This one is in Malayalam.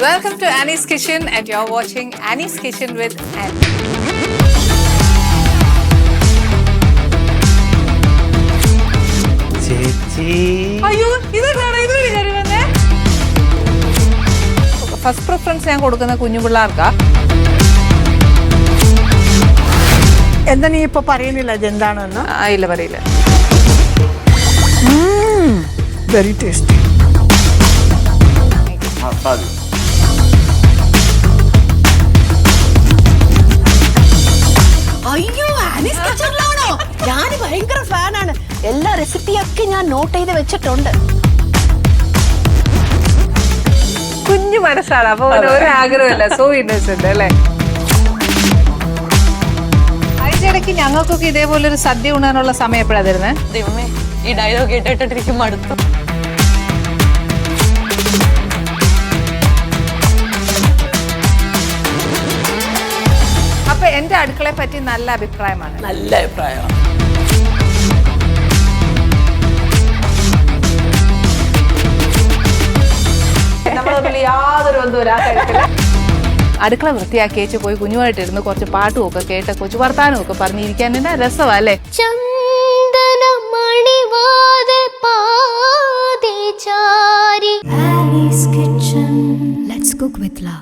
Welcome to Annie's Kitchen and you're watching Annie's Kitchen with Annie. അയ്യോ ഇതെന്താണ് ഫസ്റ്റ് പ്രിഫറൻസ് ഞാൻ കൊടുക്കുന്ന കുഞ്ഞു പിള്ളേർക്കാ. എന്താ നീ ഇപ്പൊ പറയുന്നില്ല അതെന്താണെന്ന്? ഇല്ല പറയില്ല. Very tasty. അയ്യോ ആനീസ് കിച്ചണിലാണോ? ഞാൻ ഭയങ്കര ഫാനാണ്. എല്ലാ റെസിപ്പിയൊക്കെ ഞാൻ നോട്ട് ചെയ്ത് വെച്ചിട്ടുണ്ട്. കുഞ്ഞു മനസ്സാണ്, അപ്പൊ ഒരു ആഗ്രഹമില്ല. സോ ഇന്നസെന്റ് അല്ലേ? ആഴ്ചയിടയ്ക്ക് ഞങ്ങൾക്കൊക്കെ ഇതേപോലെ ഒരു സദ്യ ഉണ്ണാനുള്ള സമയം എപ്പോഴാ തരുന്നത്? ദൈവമേ, ഈ ഡയലോഗ് കേട്ടിട്ടിരിക്കും മടുത്തു. അപ്പൊ എന്റെ അടുക്കളയെ പറ്റി നല്ല അഭിപ്രായമാണ്. നല്ല അഭിപ്രായമാണ്. യാതൊരു അടുക്കള വൃത്തിയാക്കി വെച്ച് പോയി കുഞ്ഞുമായിട്ടിരുന്ന് കുറച്ച് പാട്ടും ഒക്കെ കേട്ട് കൊച്ചു വർത്താനം ഒക്കെ പറഞ്ഞിരിക്കാൻ എന്നാ രസമാ അല്ലേ? Annie's Kitchen. Let's cook with love.